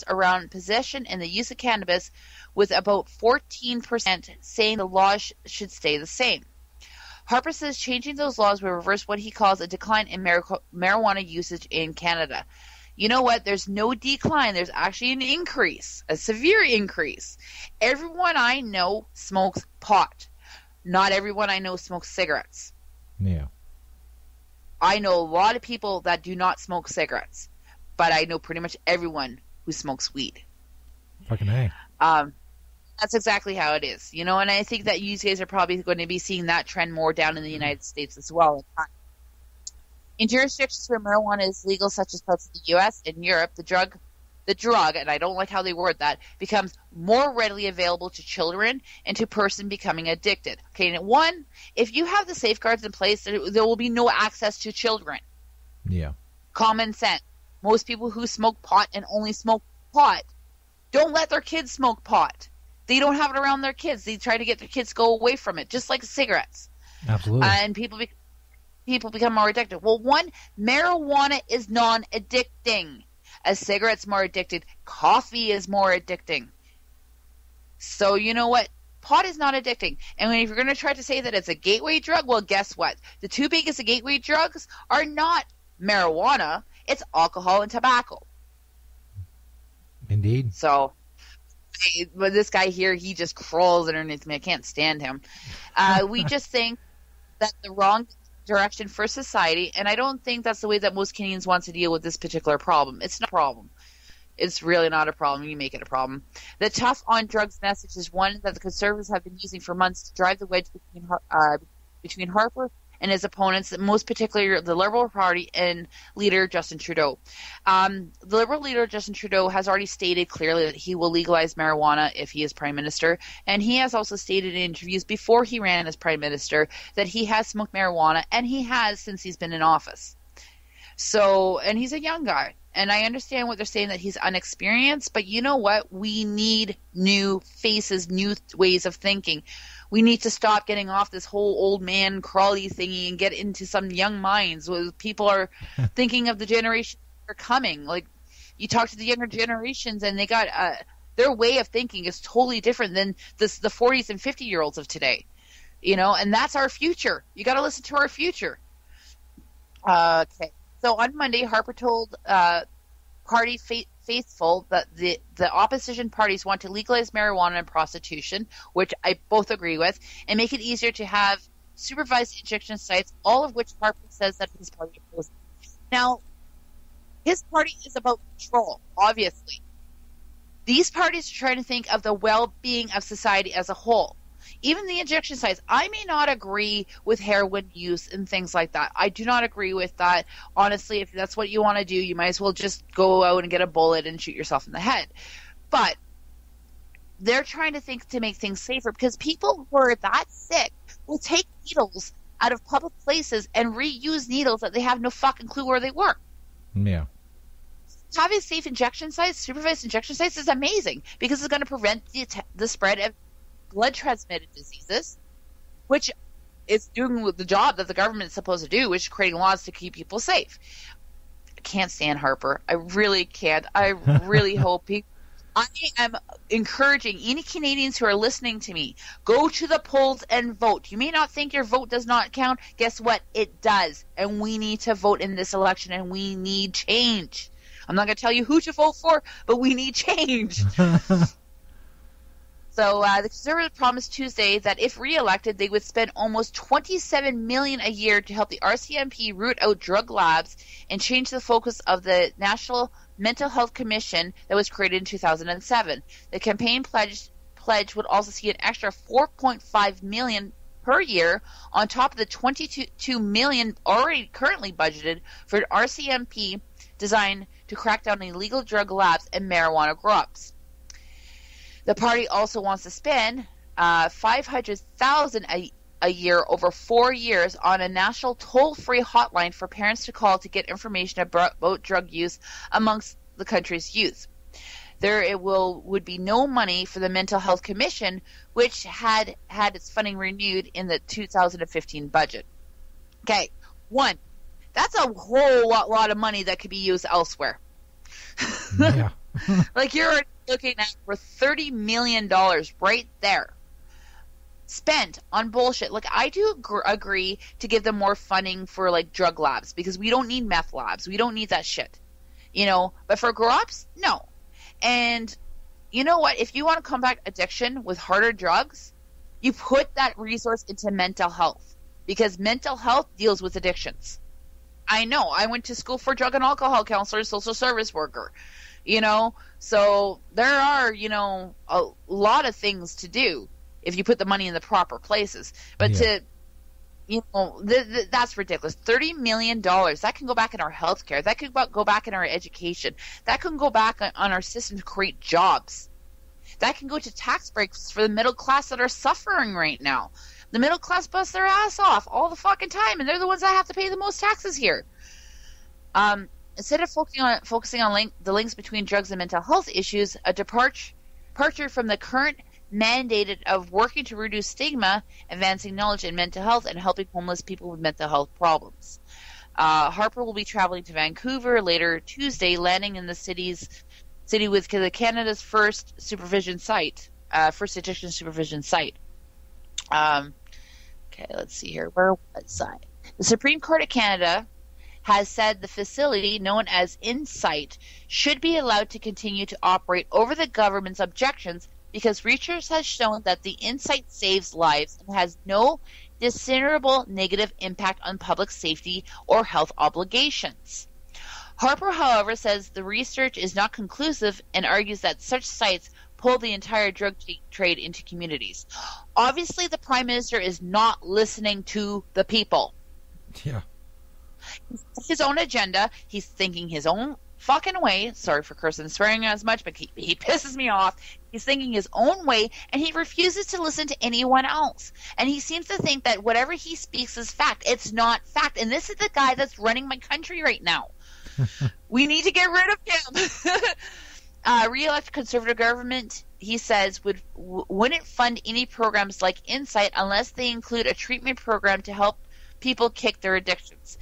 around possession and the use of cannabis, with about 14% saying the laws should stay the same. Harper says changing those laws will reverse what he calls a decline in marijuana usage in Canada. You know what? There's no decline. There's actually an increase, a severe increase. Everyone I know smokes pot. Not everyone I know smokes cigarettes. Yeah. I know a lot of people that do not smoke cigarettes, but I know pretty much everyone who smokes weed. Fucking A. That's exactly how it is, you know, and I think that you guys are probably going to be seeing that trend more down in the United States as well. In jurisdictions where marijuana is legal, such as parts of the U.S. and Europe, the drug, and I don't like how they word that, becomes more readily available to children and to person becoming addicted. Okay, and one, if you have the safeguards in place, there will be no access to children. Yeah. Common sense. Most people who smoke pot and only smoke pot don't let their kids smoke pot. They don't have it around their kids. They try to get their kids to go away from it, just like cigarettes. Absolutely. And people become more addicted. Well, one, marijuana is non-addicting. A cigarette's more addicted. Coffee is more addicting. So you know what? Pot is not addicting. And if you're going to try to say that it's a gateway drug, well, guess what? The two biggest gateway drugs are not marijuana. It's alcohol and tobacco. Indeed. So, but this guy here, he just crawls underneath me. I can't stand him. We just think that's the wrong direction for society, and I don't think that's the way that most Canadians want to deal with this particular problem. It's not a problem. It's really not a problem. You make it a problem. The tough on drugs message is one that the Conservatives have been using for months to drive the wedge between Harper and his opponents, most particularly the Liberal Party and leader Justin Trudeau. The Liberal leader Justin Trudeau has already stated clearly that he will legalize marijuana if he is Prime Minister, and he has also stated in interviews before he ran as Prime Minister that he has smoked marijuana, and he has since he's been in office. So, and he's a young guy, and I understand what they're saying, that he's unexperienced, but you know what? We need new faces, new ways of thinking. We need to stop getting off this whole old man crawly thingy and get into some young minds where people are thinking of the generation that are coming. Like, you talk to the younger generations and they got their way of thinking is totally different than the 40s and 50-year-olds of today. You know, and that's our future. You got to listen to our future. Okay. So on Monday, Harper told party faithful that the opposition parties want to legalize marijuana and prostitution, which I both agree with, and make it easier to have supervised injection sites, all of which Harper says that his party opposes. Now, his party is about control, obviously. These parties are trying to think of the well-being of society as a whole. Even the injection sites, I may not agree with heroin use and things like that. I do not agree with that. Honestly, if that's what you want to do, you might as well just go out and get a bullet and shoot yourself in the head. But they're trying to think to make things safer, because people who are that sick will take needles out of public places and reuse needles that they have no fucking clue where they were. Yeah. Having safe injection sites, supervised injection sites, is amazing, because it's going to prevent the spread of blood-transmitted diseases, which is doing the job that the government is supposed to do, which is creating laws to keep people safe. I can't stand Harper. I really can't. I really hope he... I am encouraging any Canadians who are listening to me, go to the polls and vote. You may not think your vote does not count. Guess what? It does. And we need to vote in this election, and we need change. I'm not going to tell you who to vote for, but we need change. So the Conservatives promised Tuesday that if re-elected, they would spend almost $27 million a year to help the RCMP root out drug labs and change the focus of the National Mental Health Commission that was created in 2007. The campaign pledge would also see an extra $4.5 million per year on top of the $22 million already currently budgeted for an RCMP designed to crack down on illegal drug labs and marijuana grow-ups. The party also wants to spend $500,000 a year over 4 years on a national toll-free hotline for parents to call to get information about drug use amongst the country's youth. There would be no money for the Mental Health Commission, which had its funding renewed in the 2015 budget. Okay, that's a whole lot of money that could be used elsewhere. Yeah. Like, you're already looking at for $30 million right there spent on bullshit. Like, I do agree to give them more funding for, like, drug labs, because we don't need meth labs. We don't need that shit. You know? But for grow-ups, no. And you know what? If you want to combat addiction with harder drugs, you put that resource into mental health, because mental health deals with addictions. I know. I went to school for drug and alcohol counselor, social service worker, you know? So there are, you know, a lot of things to do if you put the money in the proper places. But to, you know, that's ridiculous. $30 million. That can go back in our healthcare. That could go back in our education. That can go back on our system to create jobs. That can go to tax breaks for the middle class that are suffering right now. The middle class bust their ass off all the fucking time, and they're the ones that have to pay the most taxes here. Instead of focusing on the links between drugs and mental health issues, a departure from the current mandated of working to reduce stigma, advancing knowledge in mental health, and helping homeless people with mental health problems. Harper will be traveling to Vancouver later Tuesday, landing in the city with Canada's first addiction supervision site. Okay, let's see here. Where was I? The Supreme Court of Canada has said the facility, known as Insight, should be allowed to continue to operate over the government's objections, because research has shown that the Insight saves lives and has no discernible negative impact on public safety or health obligations. Harper, however, says the research is not conclusive and argues that such sites pull the entire drug trade into communities. Obviously, the Prime Minister is not listening to the people. Yeah. His own agenda. He's thinking his own fucking way. Sorry for cursing and swearing as much, but he pisses me off. He's thinking his own way, and he refuses to listen to anyone else. And he seems to think that whatever he speaks is fact. It's not fact. And this is the guy that's running my country right now. We need to get rid of him. Re-elect Conservative government, he says, wouldn't fund any programs like Insight unless they include a treatment program to help people kick their addictions.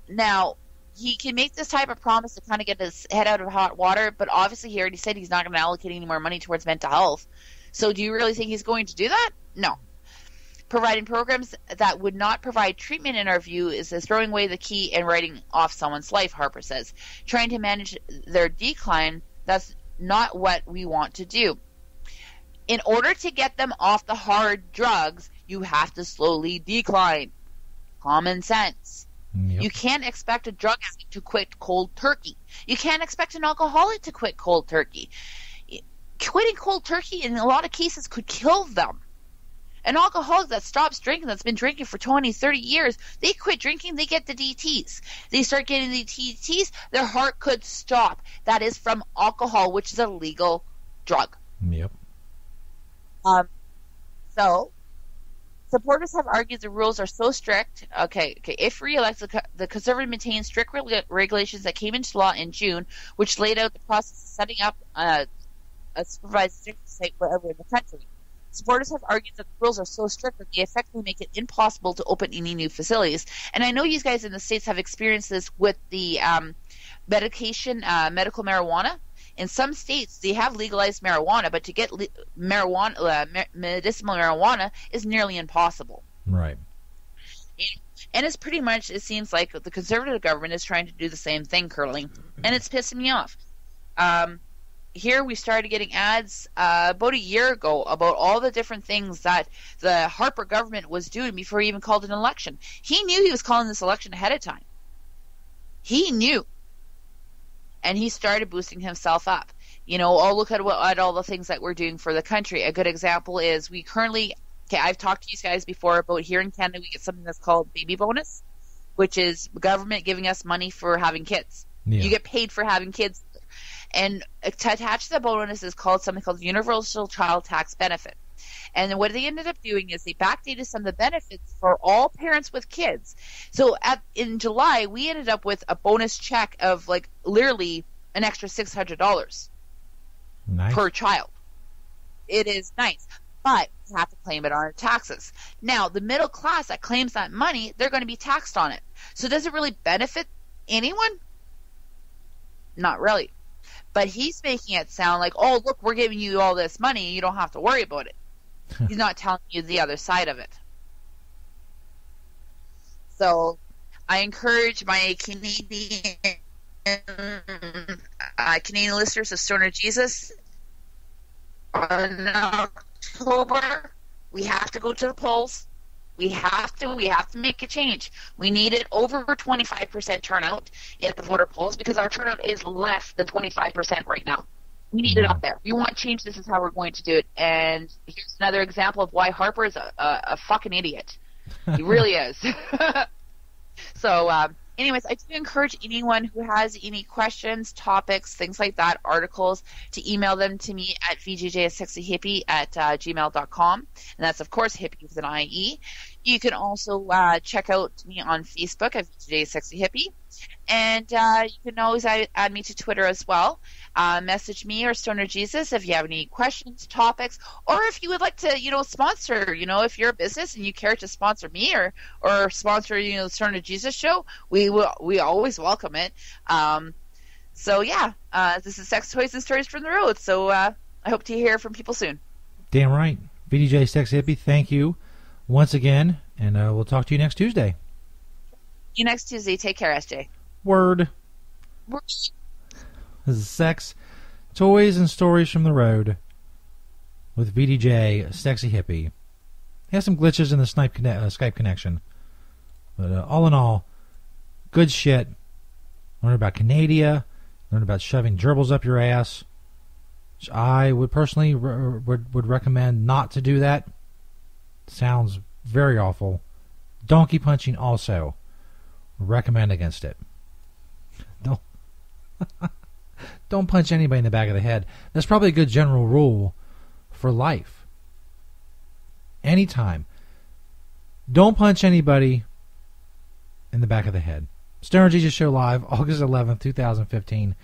Now, he can make this type of promise to kind of get his head out of hot water, but obviously he already said he's not going to allocate any more money towards mental health. So do you really think he's going to do that? No. Providing programs that would not provide treatment, in our view, is throwing away the key and writing off someone's life, Harper says. Trying to manage their decline, that's not what we want to do. In order to get them off the hard drugs, you have to slowly decline. Common sense. Yep. You can't expect a drug addict to quit cold turkey. You can't expect an alcoholic to quit cold turkey. Quitting cold turkey, in a lot of cases, could kill them. An alcoholic that stops drinking, that's been drinking for 20, 30 years, they quit drinking, they get the DTs. They start getting the DTs, their heart could stop. That is from alcohol, which is a legal drug. Yep. So, supporters have argued the rules are so strict. Okay. If re-elected, the Conservative maintains strict regulations that came into law in June, which laid out the process of setting up a supervised addiction site wherever in the country. Supporters have argued that the rules are so strict that they effectively make it impossible to open any new facilities. And I know you guys in the States have experienced this with the medical marijuana. In some states, they have legalized marijuana, but to get medicinal marijuana is nearly impossible. Right. And it's pretty much, it seems like the Conservative government is trying to do the same thing, Curling, and it's pissing me off. Here we started getting ads about a year ago about all the different things that the Harper government was doing before he even called an election. He knew he was calling this election ahead of time. He knew. And he started boosting himself up. You know, I'll look at all the things that we're doing for the country. A good example is we currently, I've talked to you guys before about here in Canada we get something that's called baby bonus, which is the government giving us money for having kids. Yeah. You get paid for having kids. And to attach the bonus is called something called Universal Child Tax Benefit. And what they ended up doing is they backdated some of the benefits for all parents with kids. So in July, we ended up with a bonus check of like literally an extra $600 per child. It is nice, but you have to claim it on our taxes. Now, the middle class that claims that money, they're going to be taxed on it. So does it really benefit anyone? Not really. But he's making it sound like, oh, look, we're giving you all this money. You don't have to worry about it. He's not telling you the other side of it. So I encourage my Canadian listeners of Stoner Jesus on October. We have to go to the polls. We have to make a change. We need it over 25% turnout at the voter polls because our turnout is less than 25% right now. We need it up there. If you want change, this is how we're going to do it. And here's another example of why Harper is a fucking idiot. He really is. So, anyways, I do encourage anyone who has any questions, topics, things like that, articles, to email them to me at vjjsexyhippie@gmail.com. And that's, of course, hippie with an IE. You can also check out me on Facebook at vjjsexyhippie. And you can always add me to Twitter as well. Message me or Stoner Jesus if you have any questions, topics, or if you would like to, sponsor. If you're a business and you care to sponsor me or sponsor, the Stoner Jesus show, we always welcome it. So yeah, this is Sex Toys and Stories from the Road. So I hope to hear from people soon. Damn right, VDJ Sex Hippie. Thank you once again, and we'll talk to you next Tuesday. See you next Tuesday. Take care, SJ. Word. This is Sex, Toys, and Stories from the Road with VDJ, Sexy Hippie. He has some glitches in the Skype connection. But all in all, good shit. Learn about Canada. Learn about shoving gerbils up your ass. Which I would personally would recommend not to do that. Sounds very awful. Donkey punching also. Recommend against it. Don't punch anybody in the back of the head. That's probably a good general rule for life. Anytime. Don't punch anybody in the back of the head. Stoner Jesus Show Live, August 11th, 2015.